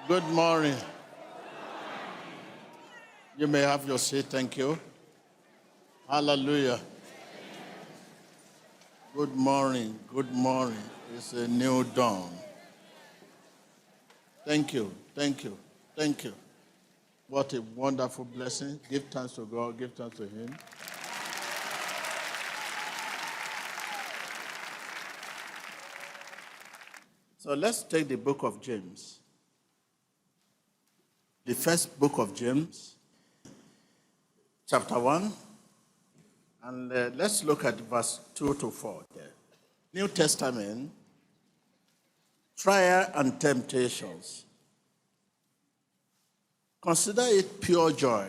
Good morning. You may have your seat. Thank you. Hallelujah. Good morning. Good morning. It's a new dawn. Thank you. Thank you. Thank you. What a wonderful blessing. Give thanks to God. Give thanks to Him. So let's take the book of James. The first book of James, chapter 1. And let's look at verse 2 to 4 there. New Testament, trial and temptations. Consider it pure joy,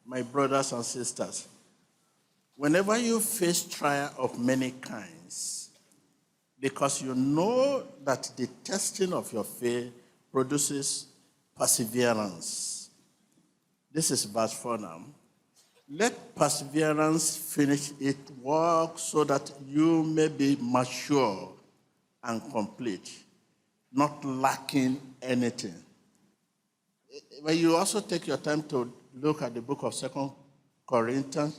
my brothers and sisters, whenever you face trial of many kinds, because you know that the testing of your faith produces perseverance. This is verse 4 now. Let perseverance finish its work so that you may be mature and complete, not lacking anything. When you also take your time to look at the book of 2 Corinthians,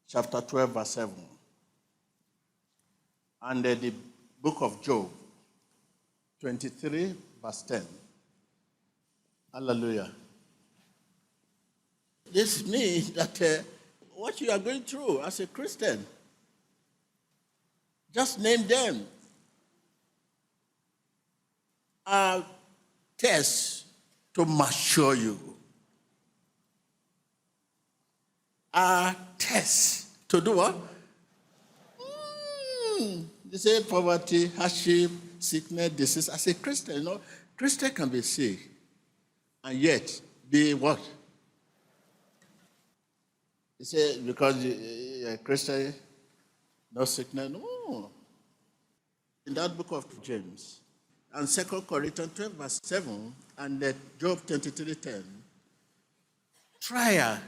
chapter 12, verse 7, and the book of Job, 23, verse 10. Hallelujah. This means that what you are going through as a Christian, just name them, are tests to mature you. Are tests to do what? They say poverty, hardship, sickness, disease. As a Christian, Christian can be sick and yet be what? You say because you're a Christian, no sickness? No. In that book of James, and 2 Corinthians 12, verse 7, and Job 23:10, trial,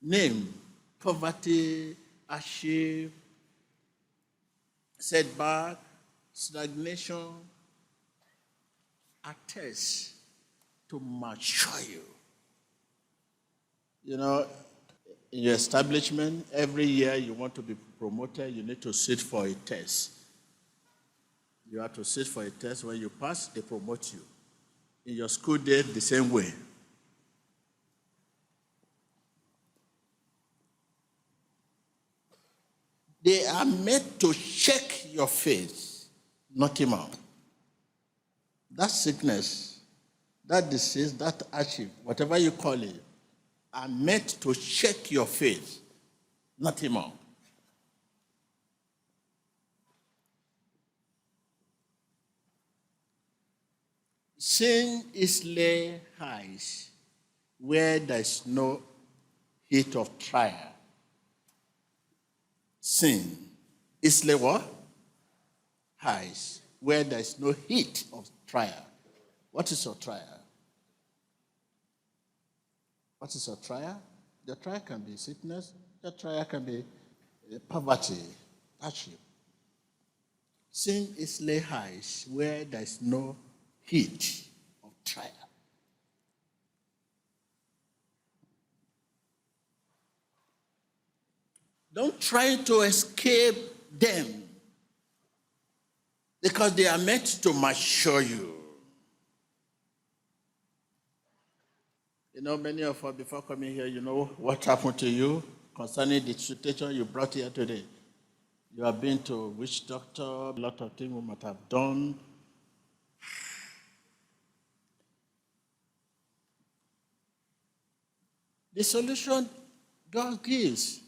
name, poverty, hardship, setback, stagnation, are tests to mature you. In your establishment, every year you want to be promoted, you need to sit for a test. You have to sit for a test. When you pass, they promote you. In your school day, the same way. They are made to shake your faith, not him out. That sickness, that disease, that hardship, whatever you call it, are meant to shake your faith, not him out. Sin is lay highs where there is no heat of trial. Sin is lay what? Highs where there is no heat of trial. What is a trial? What is a trial? The trial can be sickness. The trial can be poverty, hardship. Sin is lay highs where there is no heat of trial. Don't try to escape them because they are meant to mature you. Many of us, before coming here, what happened to you concerning the situation you brought here today. You have been to witch doctor, a lot of things we might have done. The solution God gives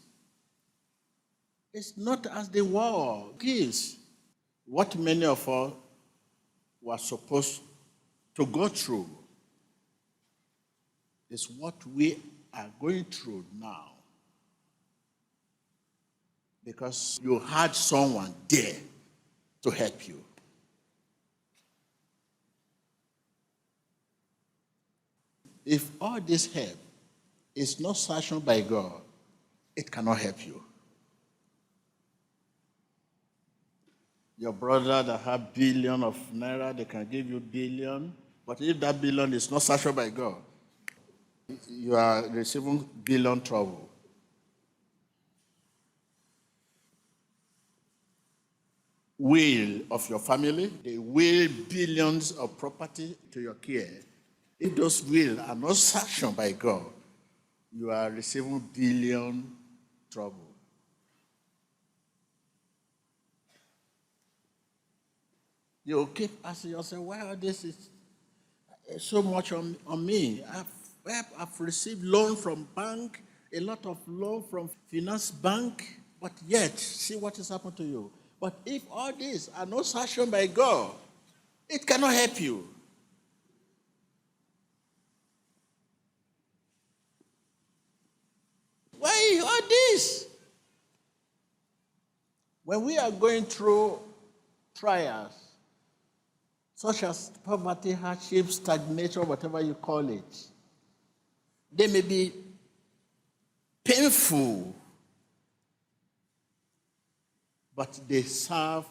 is not as the world gives. What many of us were supposed to go through is what we are going through now. Because you had someone there to help you. If all this help is not sanctioned by God, it cannot help you. Your brother that have billion of naira, they can give you billion. But if that billion is not sanctioned by God, you are receiving billion trouble. Will of your family, they will billions of property to your care. If those will are not sanctioned by God, you are receiving billion trouble. You keep asking yourself, wow, this is so much on me. I've received loan from bank, a lot of loan from finance bank, but yet, see what has happened to you. But if all these are not sanctioned by God, it cannot help you. Why all this? When we are going through trials, such as poverty, hardship, stagnation, whatever you call it, they may be painful, but they serve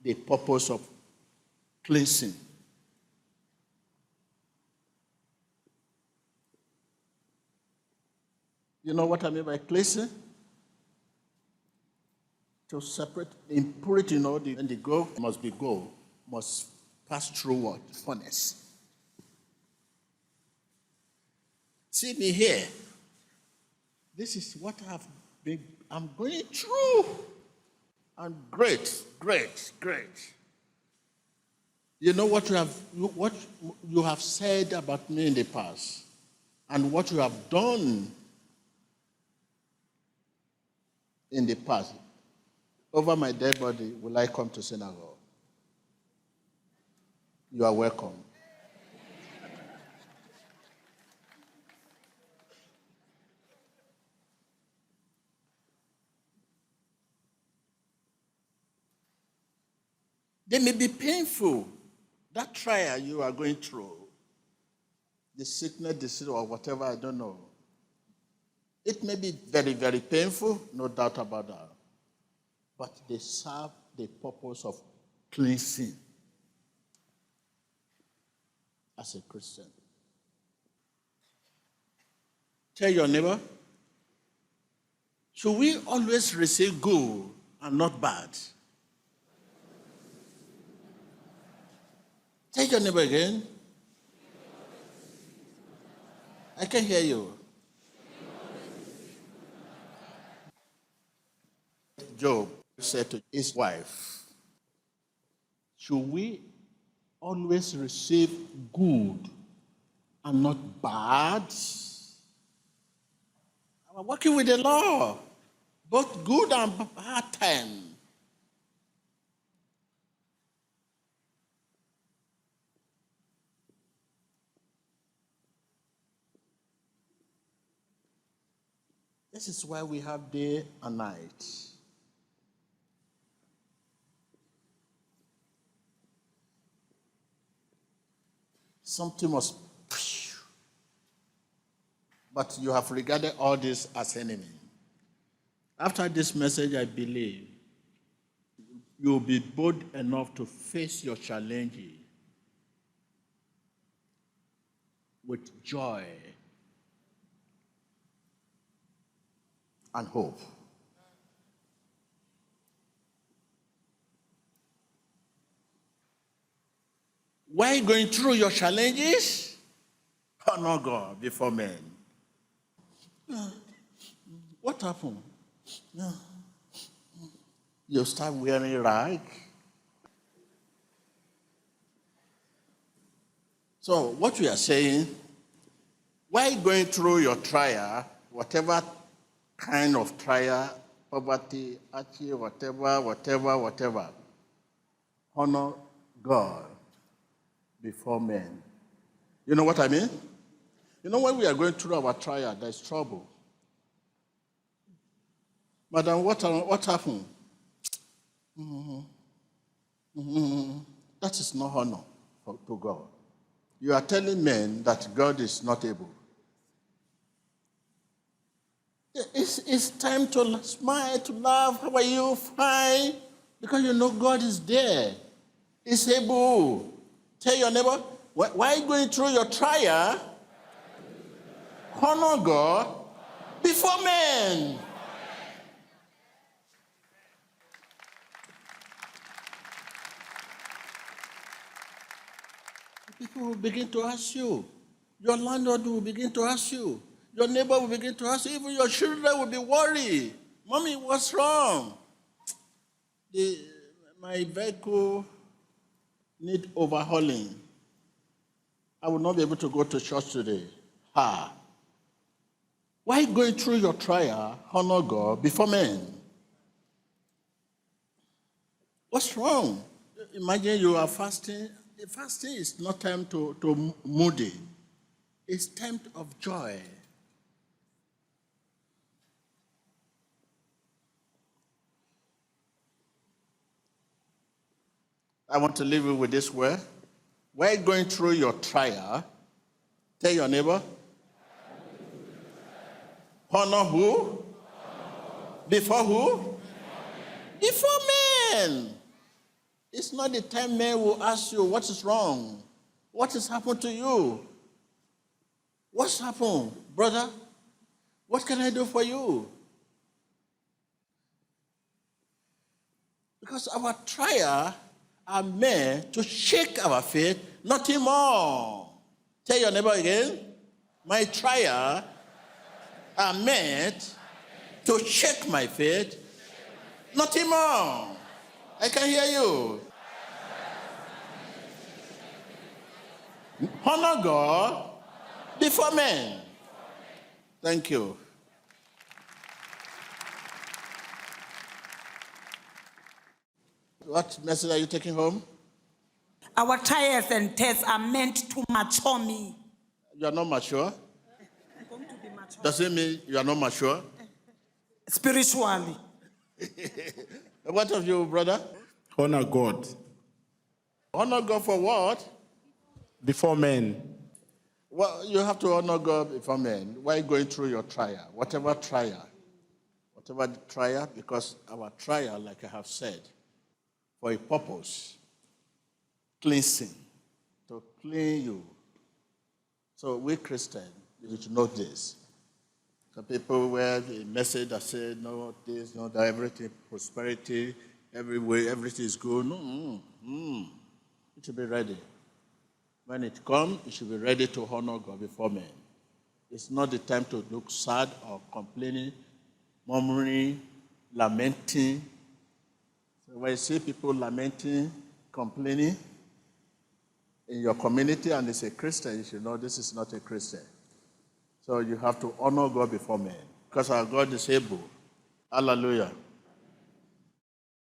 the purpose of cleansing. You know what I mean by cleansing? To separate impurity, and the gold must be gold, must pass through what? Furnace. See me here. This is what I'm going through. And great. You know what you have said about me in the past, and what you have done in the past. Over my dead body, will I come to synagogue? You are welcome. They may be painful. That trial you are going through, the sickness, disease, or whatever, I don't know. It may be very, very painful, no doubt about that. But they serve the purpose of cleansing as a Christian. Tell your neighbor, should we always receive good and not bad? Tell your neighbor again. I can hear you. Job said to his wife, should we always receive good and not bad? I'm working with the law, both good and bad time. This is why we have day and night. Something must, but you have regarded all this as enemy. After this message, I believe you'll be bold enough to face your challenges with joy and hope. While going through your challenges, honor God before men. What happened? You start wearing rag. So what we are saying, while going through your trial, whatever kind of trial, poverty, hardship, whatever, honor God before men. You know what I mean? You know, when we are going through our trial, there's trouble. Madam, what happened? That is not honor to God. You are telling men that God is not able. It's time to smile, to laugh. How are you? Fine. Because you know God is there. He's able. Tell your neighbor, while going through your trial, honor God before men. People will begin to ask you. Your landlord will begin to ask you. Your neighbor will begin to ask you. Even your children will be worried. Mommy, what's wrong? My vehicle needs overhauling. I will not be able to go to church today. Why going through your trial, honor God before men? What's wrong? Imagine you are fasting. Fasting is not time to moody. It's time of joy. I want to leave you with this word. While going through your trial, tell your neighbor, honor who? Before who? Before men. It's not the time men will ask you, what is wrong? What has happened to you? What's happened, brother? What can I do for you? Because our trial are meant to shake our faith, nothing more. Tell your neighbor again, my trial are meant to shake my faith, nothing more. I can hear you. Honor God before men. Thank you. What message are you taking home? Our trials and tests are meant to mature me. You are not mature? I'm going to be mature. Does it mean you are not mature? Spiritually. What of you, brother? Honor God. Honor God for what? Before men. Well, you have to honor God before men while going through your trial, whatever trial, because our trial, like I have said, for a purpose, cleansing, to clean you. So we Christians, you should know this. Some people wear a message that says, no, this, no, that, everything, prosperity, everywhere, everything is good. No, you should be ready. When it comes, you should be ready to honor God before men. It's not the time to look sad or complaining, murmuring, lamenting. So when you see people lamenting, complaining in your community and it's a Christian, you should know this is not a Christian. So you have to honor God before men because our God is able. Hallelujah.